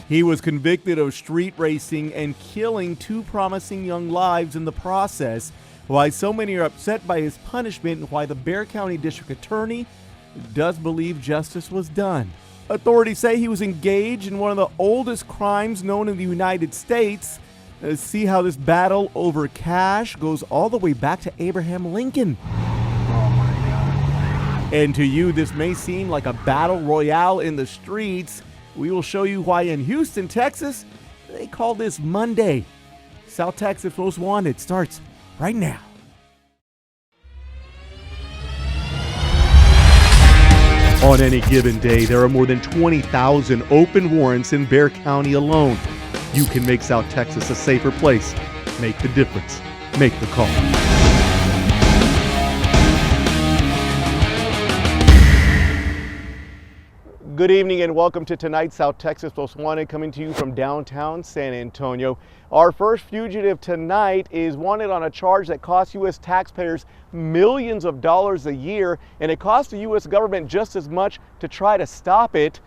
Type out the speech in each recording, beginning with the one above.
He was convicted of street racing and killing two promising young lives in the process. Why so many are upset by his punishment and why the Bexar County District Attorney does believe justice was done. Authorities say he was engaged in one of the oldest crimes known in the United States. See how this battle over cash goes all the way back to Abraham Lincoln. Oh my God. And to you, this may seem like a battle royale in the streets. We will show you why in Houston, Texas, they call this Monday. South Texas Most Wanted starts right now. On any given day, there are more than 20,000 open warrants in Bexar County alone. You can make South Texas a safer place. Make the difference. Make the call. Good evening and welcome to tonight's South Texas Most Wanted, coming to you from downtown San Antonio. Our first fugitive tonight is wanted on a charge that costs U.S. taxpayers millions of dollars a year, and it costs the U.S. government just as much to try to stop it.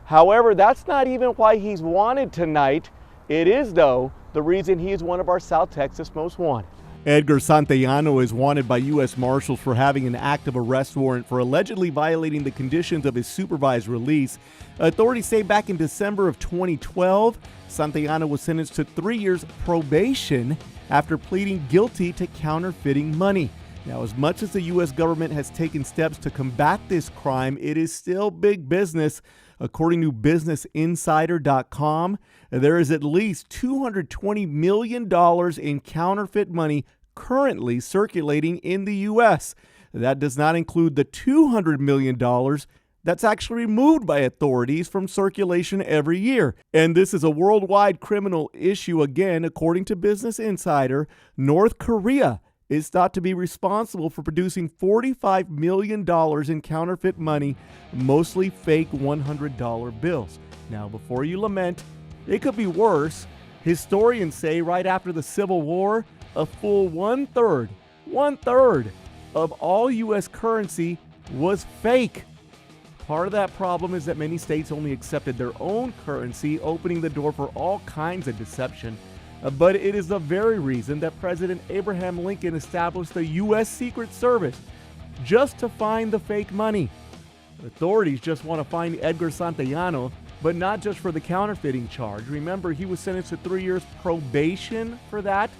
However, that's not even why he's wanted tonight. It is, though, the reason he is one of our South Texas Most Wanted. Edgar Santillano is wanted by U.S. Marshals for having an active arrest warrant for allegedly violating the conditions of his supervised release. Authorities say back in December of 2012, Santillano was sentenced to 3 years probation after pleading guilty to counterfeiting money. Now, as much as the U.S. government has taken steps to combat this crime, it is still big business. According to BusinessInsider.com, there is at least $220 million in counterfeit money currently circulating in the U.S. That does not include the $200 million that's actually removed by authorities from circulation every year. And this is a worldwide criminal issue. Again, according to Business Insider, North Korea is thought to be responsible for producing $45 million in counterfeit money, mostly fake $100 bills. Now, before you lament, it could be worse. Historians say right after the Civil War, a full one-third of all U.S. currency was fake. Part of that problem is that many states only accepted their own currency, opening the door for all kinds of deception. But it is the very reason that President Abraham Lincoln established the U.S. Secret Service, just to find the fake money. Authorities just want to find Edgar Santillano, but not just for the counterfeiting charge. Remember, he was sentenced to 3 years probation for that.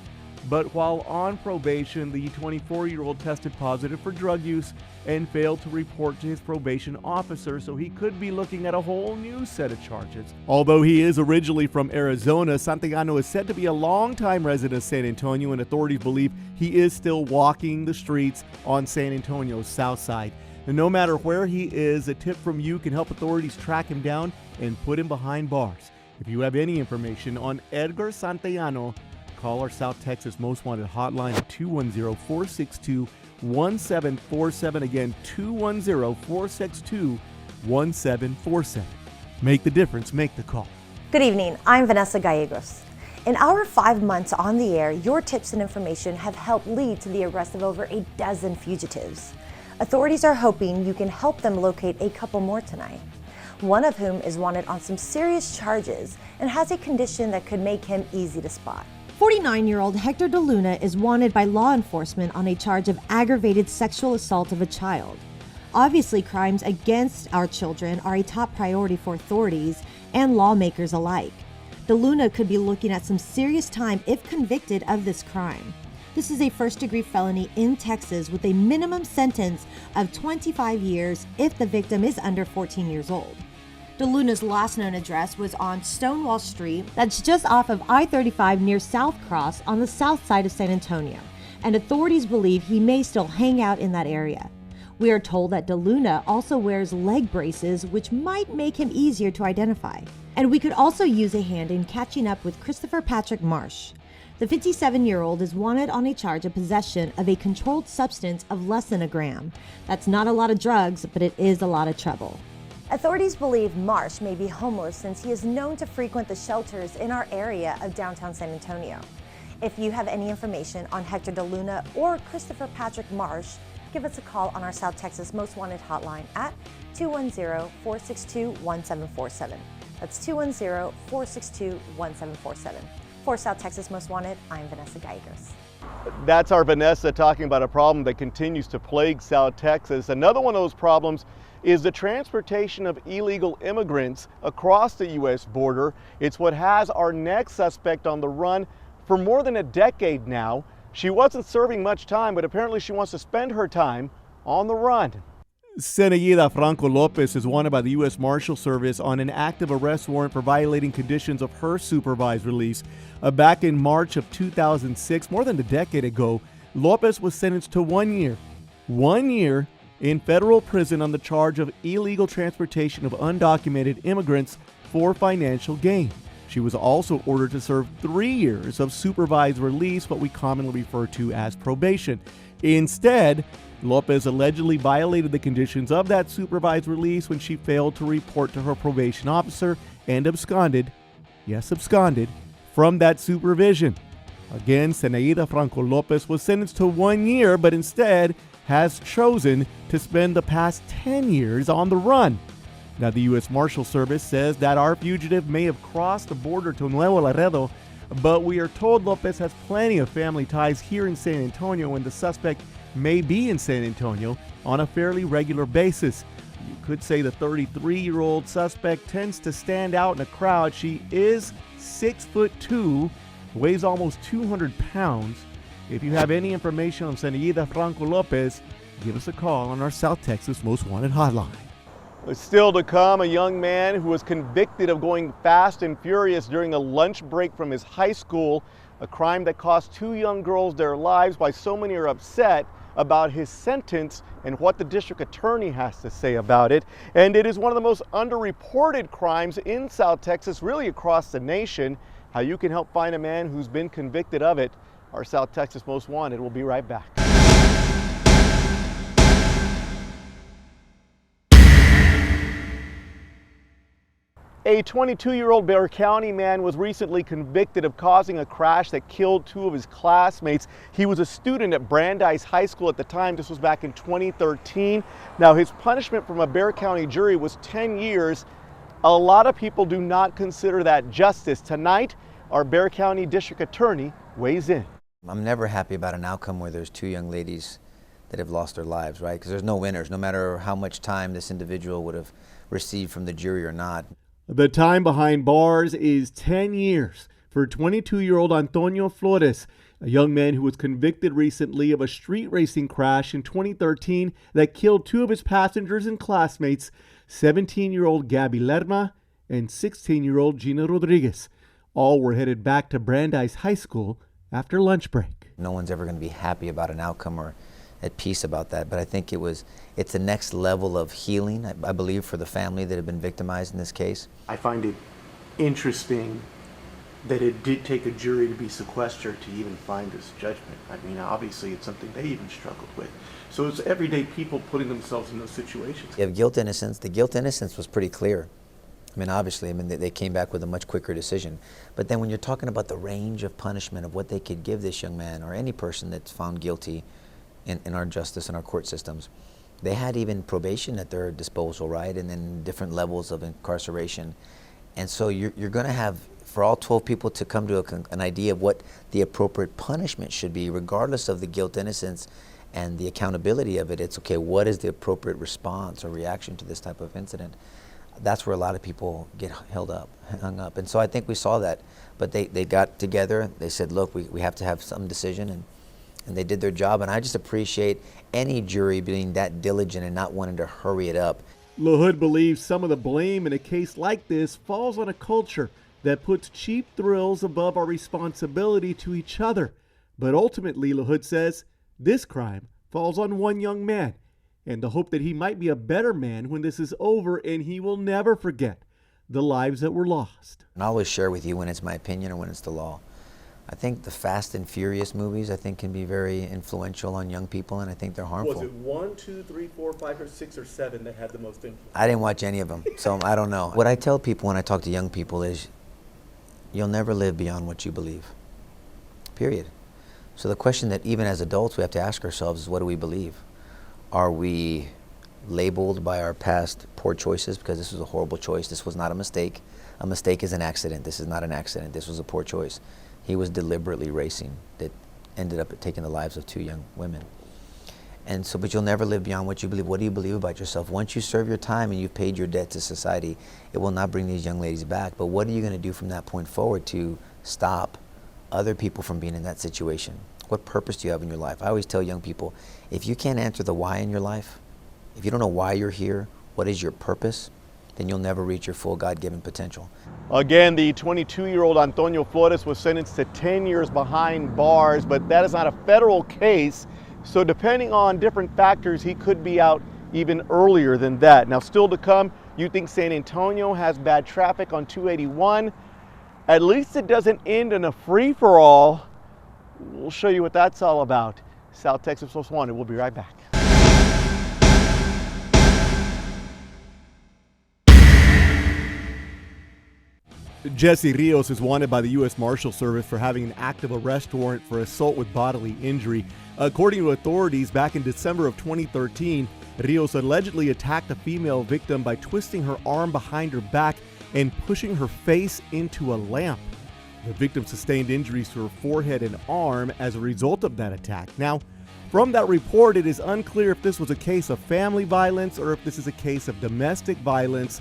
But while on probation, the 24-year-old tested positive for drug use and failed to report to his probation officer, so he could be looking at a whole new set of charges. Although he is originally from Arizona, Santillano is said to be a longtime resident of San Antonio, and authorities believe he is still walking the streets on San Antonio's south side. And no matter where he is, a tip from you can help authorities track him down and put him behind bars. If you have any information on Edgar Santillano, call our South Texas Most Wanted hotline at 210-462-1747. Again, 210-462-1747. Make the difference. Make the call. Good evening. I'm Vanessa Gallegos. In our 5 months on the air, your tips and information have helped lead to the arrest of over a dozen fugitives. Authorities are hoping you can help them locate a couple more tonight, one of whom is wanted on some serious charges and has a condition that could make him easy to spot. 49-year-old Hector De Luna is wanted by law enforcement on a charge of aggravated sexual assault of a child. Obviously, crimes against our children are a top priority for authorities and lawmakers alike. De Luna could be looking at some serious time if convicted of this crime. This is a first-degree felony in Texas with a minimum sentence of 25 years if the victim is under 14 years old. De Luna's last known address was on Stonewall Street, that's just off of I-35 near South Cross on the south side of San Antonio, and authorities believe he may still hang out in that area. We are told that De Luna also wears leg braces, which might make him easier to identify. And we could also use a hand in catching up with Christopher Patrick Marsh. The 57-year-old is wanted on a charge of possession of a controlled substance of less than a gram. That's not a lot of drugs, but it is a lot of trouble. Authorities believe Marsh may be homeless since he is known to frequent the shelters in our area of downtown San Antonio. If you have any information on Hector De Luna or Christopher Patrick Marsh, give us a call on our South Texas Most Wanted hotline at 210-462-1747. That's 210-462-1747. For South Texas Most Wanted, I'm Vanessa Gallegos. That's our Vanessa talking about a problem that continues to plague South Texas. Another one of those problems is the transportation of illegal immigrants across the U.S. border. It's what has our next suspect on the run for more than a decade now. She wasn't serving much time, but apparently she wants to spend her time on the run. Zenaida Franco Lopez is wanted by the U.S. Marshal Service on an active arrest warrant for violating conditions of her supervised release. Back in March of 2006, more than a decade ago, Lopez was sentenced to 1 year in federal prison on the charge of illegal transportation of undocumented immigrants for financial gain. She was also ordered to serve 3 years of supervised release, what we commonly refer to as probation. Instead, Lopez allegedly violated the conditions of that supervised release when she failed to report to her probation officer and absconded from that supervision. Again, Zenaida Franco Lopez was sentenced to 1 year, but instead has chosen to spend the past 10 years on the run. Now, the U.S. Marshal Service says that our fugitive may have crossed the border to Nuevo Laredo, but we are told Lopez has plenty of family ties here in San Antonio, and the suspect may be in San Antonio on a fairly regular basis. You could say the 33-year-old suspect tends to stand out in a crowd. She is 6'2", weighs almost 200 pounds. If you have any information on Zenaida Franco Lopez, give us a call on our South Texas Most Wanted hotline. Still to come, a young man who was convicted of going fast and furious during a lunch break from his high school, a crime that cost 2 young girls their lives. Why so many are upset about his sentence and what the district attorney has to say about it. And it is one of the most underreported crimes in South Texas, really across the nation. How you can help find a man who's been convicted of it. Our South Texas Most Wanted will be right back. A 22-year-old Bexar County man was recently convicted of causing a crash that killed 2 of his classmates. He was a student at Brandeis High School at the time. This was back in 2013. Now, his punishment from a Bexar County jury was 10 years. A lot of people do not consider that justice. Tonight, our Bexar County District Attorney weighs in. I'm never happy about an outcome where there's 2 young ladies that have lost their lives, right? Because there's no winners, no matter how much time this individual would have received from the jury or not. The time behind bars is 10 years for 22-year-old Antonio Flores, a young man who was convicted recently of a street racing crash in 2013 that killed 2 of his passengers and classmates, 17-year-old Gabby Lerma and 16-year-old Gina Rodriguez. All were headed back to Brandeis High School after lunch break. No one's ever going to be happy about an outcome or at peace about that, but I think it's the next level of healing, I believe, for the family that have been victimized in this case. I find it interesting that it did take a jury to be sequestered to even find this judgment. I mean, obviously it's something they even struggled with. So it's everyday people putting themselves in those situations. You have guilt innocence. The guilt innocence was pretty clear. I mean, obviously, they came back with a much quicker decision. But then when you're talking about the range of punishment of what they could give this young man or any person that's found guilty in our justice and our court systems, they had even probation at their disposal, right? And then different levels of incarceration. And so you're going to have, for all 12 people to come to an idea of what the appropriate punishment should be, regardless of the guilt innocence and the accountability of it. It's okay, what is the appropriate response or reaction to this type of incident? That's where a lot of people get hung up. And so I think we saw that. But they got together, they said, look, we have to have some decision, and they did their job. And I just appreciate any jury being that diligent and not wanting to hurry it up. LaHood believes some of the blame in a case like this falls on a culture that puts cheap thrills above our responsibility to each other. But ultimately, LaHood says, this crime falls on one young man, and the hope that he might be a better man when this is over and he will never forget the lives that were lost. And I always share with you when it's my opinion or when it's the law. I think the Fast and Furious movies, I think, can be very influential on young people, and I think they're harmful. Was it 1, 2, 3, 4, 5, or 6, or 7 that had the most influence? I didn't watch any of them, so I don't know. What I tell people when I talk to young people is, you'll never live beyond what you believe, period. So the question that even as adults we have to ask ourselves is, what do we believe? Are we labeled by our past poor choices, because this was a horrible choice. This was not a mistake. A mistake is an accident. This is not an accident. This was a poor choice. He was deliberately racing that ended up taking the lives of 2 young women. And so, but you'll never live beyond what you believe. What do you believe about yourself? Once you serve your time and you've paid your debt to society, it will not bring these young ladies back. But what are you going to do from that point forward to stop other people from being in that situation? What purpose do you have in your life? I always tell young people, if you can't answer the why in your life, if you don't know why you're here, what is your purpose, then you'll never reach your full God-given potential. Again, the 22-year-old Antonio Flores was sentenced to 10 years behind bars, but that is not a federal case. So depending on different factors, he could be out even earlier than that. Now, still to come, you think San Antonio has bad traffic on 281. At least it doesn't end in a free-for-all. We'll show you what that's all about. South Texas Most Wanted. We'll be right back. Jesse Rios is wanted by the U.S. Marshal Service for having an active arrest warrant for assault with bodily injury. According to authorities, back in December of 2013, Rios allegedly attacked a female victim by twisting her arm behind her back and pushing her face into a lamp. The victim sustained injuries to her forehead and arm as a result of that attack. Now, from that report, it is unclear if this was a case of family violence or if this is a case of domestic violence.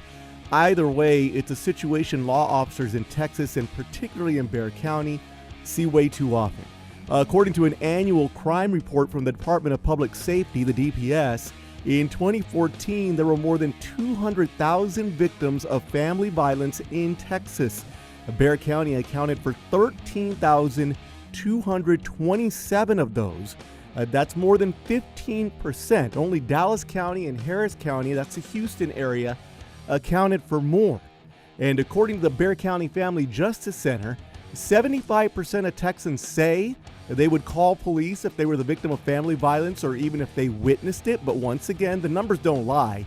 Either way, it's a situation law officers in Texas, and particularly in Bexar County, see way too often. According to an annual crime report from the Department of Public Safety, the DPS, in 2014, there were more than 200,000 victims of family violence in Texas. Bexar County accounted for 13,227 of those. That's more than 15%. Only Dallas County and Harris County, that's the Houston area, accounted for more. And according to the Bexar County Family Justice Center, 75% of Texans say they would call police if they were the victim of family violence or even if they witnessed it. But once again, the numbers don't lie.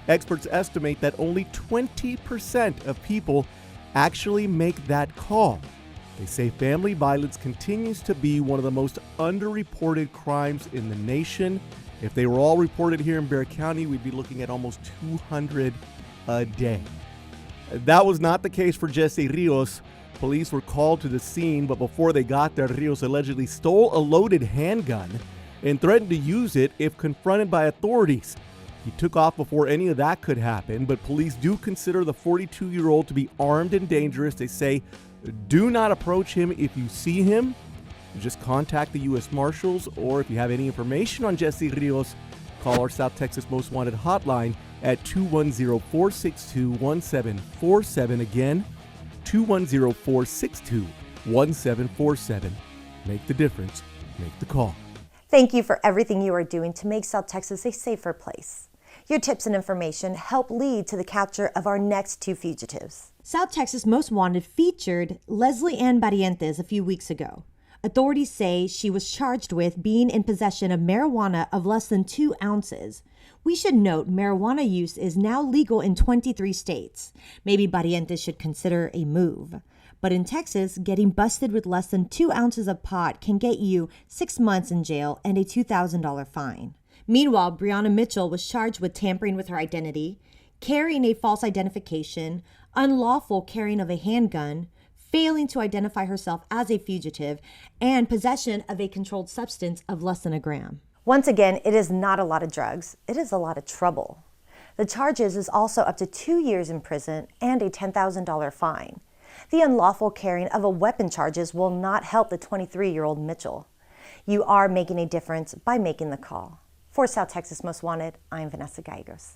Experts estimate that only 20% of people actually make that call. They say family violence continues to be one of the most underreported crimes in the nation. If they were all reported here in Bexar County, we'd be looking at almost 200 a day. That was not the case for Jesse Rios. Police were called to the scene, but before they got there, Rios allegedly stole a loaded handgun and threatened to use it if confronted by authorities. He took off before any of that could happen, but police do consider the 42-year-old to be armed and dangerous. They say, do not approach him if you see him. Just contact the U.S. Marshals, or if you have any information on Jesse Rios, call our South Texas Most Wanted hotline at 210-462-1747. Again, 210-462-1747. Make the difference. Make the call. Thank you for everything you are doing to make South Texas a safer place. Your tips and information help lead to the capture of our next 2 fugitives. South Texas Most Wanted featured Leslie Ann Barrientos a few weeks ago. Authorities say she was charged with being in possession of marijuana of less than 2 ounces. We should note marijuana use is now legal in 23 states. Maybe Barrientos should consider a move. But in Texas, getting busted with less than 2 ounces of pot can get you 6 months in jail and a $2,000 fine. Meanwhile, Brianna Mitchell was charged with tampering with her identity, carrying a false identification, unlawful carrying of a handgun, failing to identify herself as a fugitive, and possession of a controlled substance of less than a gram. Once again, it is not a lot of drugs. It is a lot of trouble. The charges is also up to 2 years in prison and a $10,000 fine. The unlawful carrying of a weapon charges will not help the 23-year-old Mitchell. You are making a difference by making the call. For South Texas Most Wanted, I'm Vanessa Gallegos.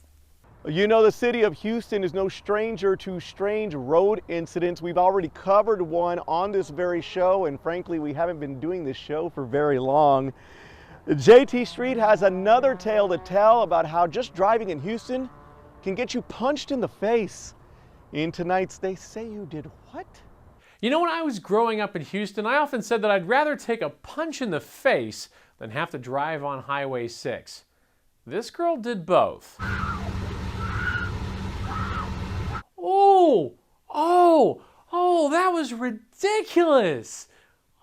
You know, the city of Houston is no stranger to strange road incidents. We've already covered one on this very show, and frankly, we haven't been doing this show for very long. JT Street has another tale to tell about how just driving in Houston can get you punched in the face. In tonight's They Say You Did What? You know, when I was growing up in Houston, I often said that I'd rather take a punch in the face than have to drive on Highway 6. This girl did both. Oh, that was ridiculous.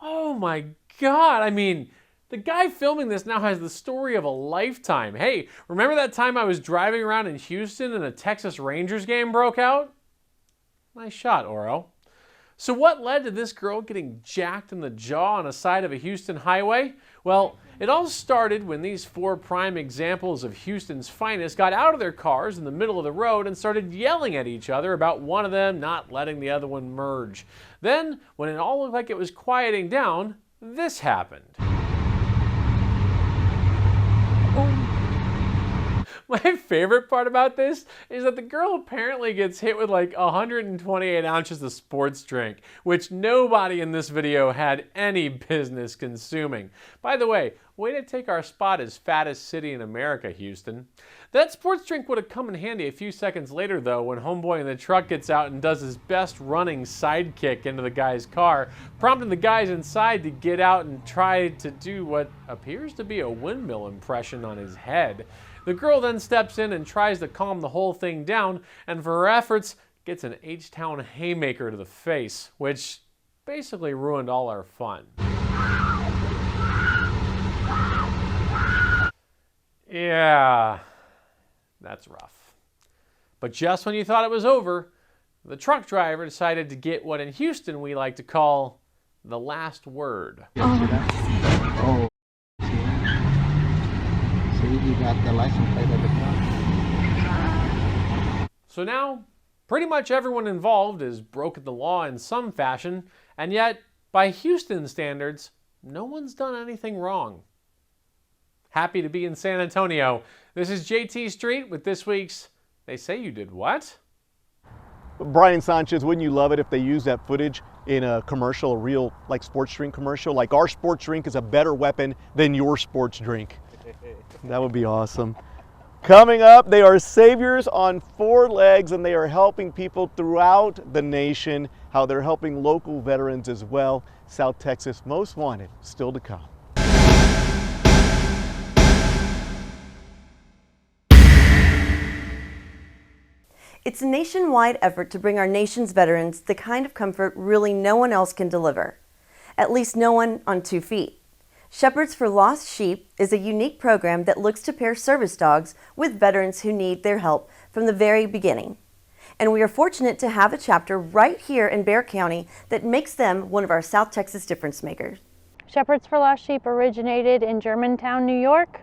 Oh my God. I mean, The guy filming this now has the story of a lifetime. Hey, remember that time I was driving around in Houston and a Texas Rangers game broke out? Nice shot, Oro. So what led to this girl getting jacked in the jaw on a side of a Houston highway? Well, it all started when these 4 prime examples of Houston's finest got out of their cars in the middle of the road and started yelling at each other about one of them not letting the other one merge. Then, when it all looked like it was quieting down, this happened. My favorite part about this is that the girl apparently gets hit with like 128 ounces of sports drink, which nobody in this video had any business consuming. By the way, way to take our spot as fattest city in America, Houston. That sports drink would have come in handy a few seconds later though, when homeboy in the truck gets out and does his best running sidekick into the guy's car, prompting the guys inside to get out and try to do what appears to be a windmill impression on his head. The girl then steps in and tries to calm the whole thing down, and for her efforts, gets an H-Town haymaker to the face, which basically ruined all our fun. Yeah, that's rough. But just when you thought it was over, the truck driver decided to get what in Houston we like to call the last word. Oh. You got the license plate of the car. So now, pretty much everyone involved has broken the law in some fashion, and yet, by Houston standards, no one's done anything wrong. Happy to be in San Antonio. This is JT Street with this week's They Say You Did What? Brian Sanchez, wouldn't you love it if they used that footage in a commercial, a real like sports drink commercial? Like our sports drink is a better weapon than your sports drink. That would be awesome. Coming up, they are saviors on 4 legs, and they are helping people throughout the nation, how they're helping local veterans as well. South Texas Most Wanted, still to come. It's a nationwide effort to bring our nation's veterans the kind of comfort really no one else can deliver, at least no one on 2 feet. Shepherds for Lost Sheep is a unique program that looks to pair service dogs with veterans who need their help from the very beginning. And we are fortunate to have a chapter right here in Bexar County that makes them one of our South Texas difference makers. Shepherds for Lost Sheep originated in Germantown, New York.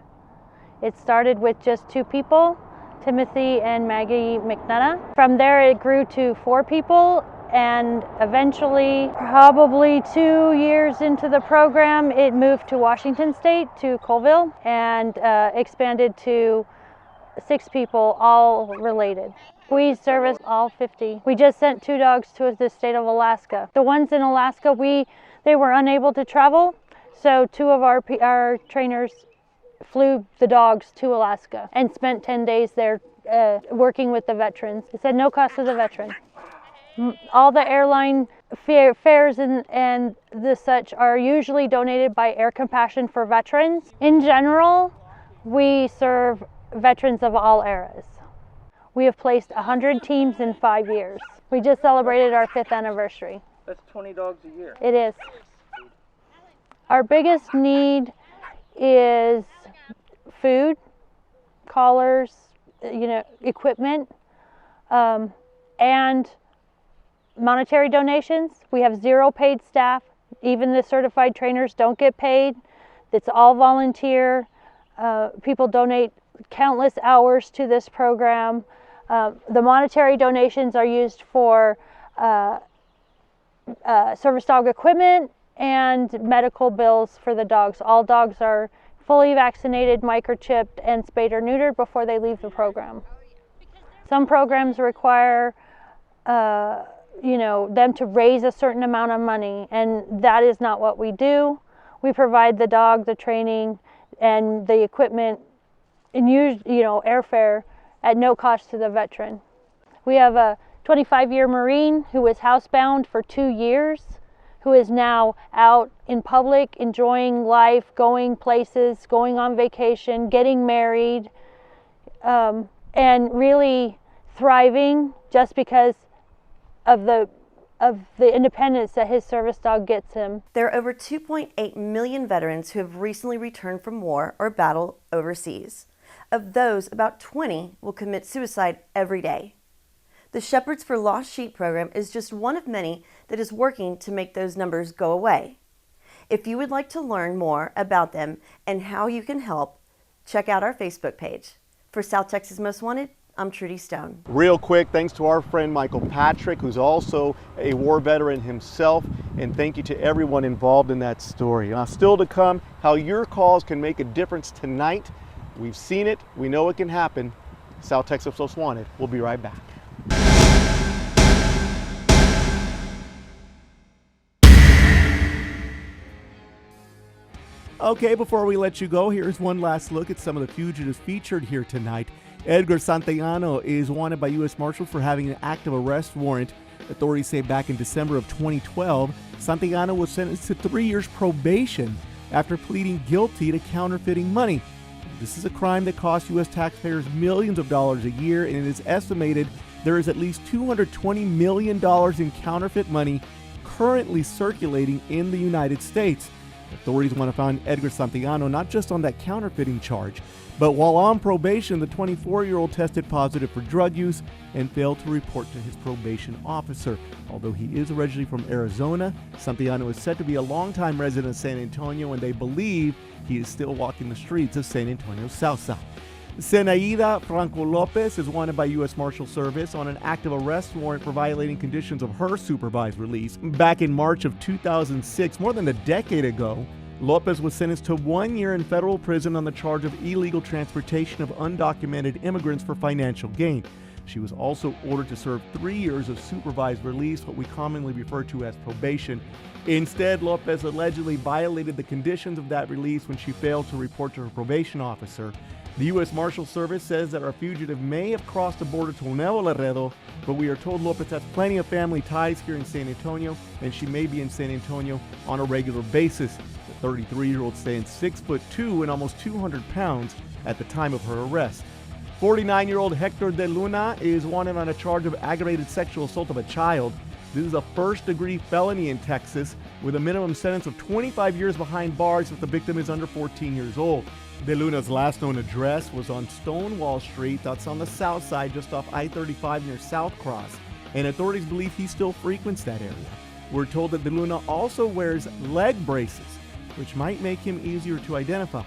It started with just 2 people, Timothy and Maggie McNutt. From there it grew to 4 people, and eventually, probably 2 years into the program, it moved to Washington State, to Colville, and expanded to 6 people, all related. We service all 50. We just sent 2 dogs to the state of Alaska. The ones in Alaska, they were unable to travel, so 2 of our trainers flew the dogs to Alaska and spent 10 days there working with the veterans. It's at no cost to the veteran. All the airline fares and the such are usually donated by Air Compassion for Veterans. In general, we serve veterans of all eras. We have placed 100 teams in 5 years. We just celebrated our 5th anniversary. That's 20 dogs a year. It is. Our biggest need is food, collars, equipment, and monetary donations. We have 0 paid staff. Even the certified trainers don't get paid. It's all volunteer. People donate countless hours to this program. The monetary donations are used for service dog equipment and medical bills for the dogs. All dogs are fully vaccinated, microchipped, and spayed or neutered before they leave the program. Some programs require them to raise a certain amount of money, and that is not what we do. We provide the dog, the training, and the equipment, and airfare at no cost to the veteran. We have a 25-year Marine who was housebound for 2 years, who is now out in public, enjoying life, going places, going on vacation, getting married, and really thriving just because of the of the independence that his service dog gets him. There are over 2.8 million veterans who have recently returned from war or battle overseas. Of those, about 20 will commit suicide every day. The Shepherds for Lost Sheep program is just one of many that is working to make those numbers go away. If you would like to learn more about them and how you can help, check out our Facebook page. For South Texas Most Wanted, I'm Trudy Stone. Real quick, thanks to our friend Michael Patrick, who's also a war veteran himself, and thank you to everyone involved in that story. Now, still to come, how your calls can make a difference tonight. We've seen it, we know it can happen. South Texas Most Wanted. We'll be right back. Okay, before we let you go, here's one last look at some of the fugitives featured here tonight. Edgar Santillano is wanted by U.S. Marshals for having an active arrest warrant. Authorities say back in December of 2012, Santillano was sentenced to 3 years probation after pleading guilty to counterfeiting money. This is a crime that costs U.S. taxpayers millions of dollars a year, and it is estimated there is at least $220 million in counterfeit money currently circulating in the United States. Authorities want to find Edgar Santillano not just on that counterfeiting charge, but while on probation, the 24-year-old tested positive for drug use and failed to report to his probation officer. Although he is originally from Arizona, Santillano is said to be a longtime resident of San Antonio, and they believe he is still walking the streets of San Antonio's south side. Zenaida Franco Lopez is wanted by U.S. Marshal Service on an active arrest warrant for violating conditions of her supervised release. Back in March of 2006, more than a decade ago, Lopez was sentenced to 1 year in federal prison on the charge of illegal transportation of undocumented immigrants for financial gain. She was also ordered to serve 3 years of supervised release, what we commonly refer to as probation. Instead, Lopez allegedly violated the conditions of that release when she failed to report to her probation officer. The U.S. Marshal Service says that our fugitive may have crossed the border to Nuevo Laredo, but we are told Lopez has plenty of family ties here in San Antonio, and she may be in San Antonio on a regular basis. The 33-year-old stands 6'2" and almost 200 pounds at the time of her arrest. 49-year-old Hector de Luna is wanted on a charge of aggravated sexual assault of a child. This is a first-degree felony in Texas with a minimum sentence of 25 years behind bars if the victim is under 14 years old. De Luna's last known address was on Stonewall Street, that's on the south side just off I-35 near South Cross, and authorities believe he still frequents that area. We're told that De Luna also wears leg braces, which might make him easier to identify.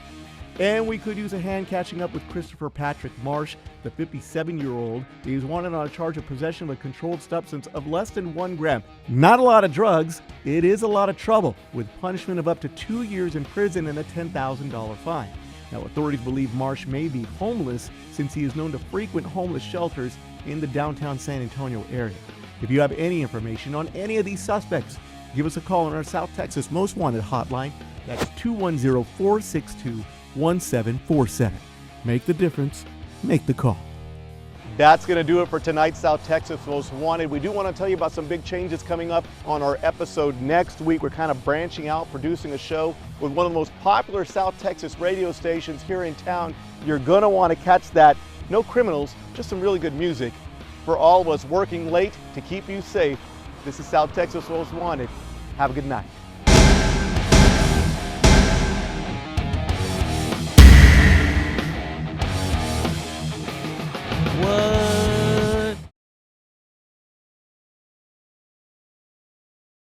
And we could use a hand catching up with Christopher Patrick Marsh, the 57-year-old. He is wanted on a charge of possession of a controlled substance of less than 1 gram. Not a lot of drugs, it is a lot of trouble, with punishment of up to 2 years in prison and a $10,000 fine. Now, authorities believe Marsh may be homeless since he is known to frequent homeless shelters in the downtown San Antonio area. If you have any information on any of these suspects, give us a call on our South Texas Most Wanted hotline. That's 210-462-1747. Make the difference. Make the call. That's going to do it for tonight's South Texas Most Wanted. We do want to tell you about some big changes coming up on our episode next week. We're kind of branching out, producing a show with one of the most popular South Texas radio stations here in town. You're going to want to catch that. No criminals, just some really good music. For all of us working late to keep you safe, this is South Texas Most Wanted. Have a good night.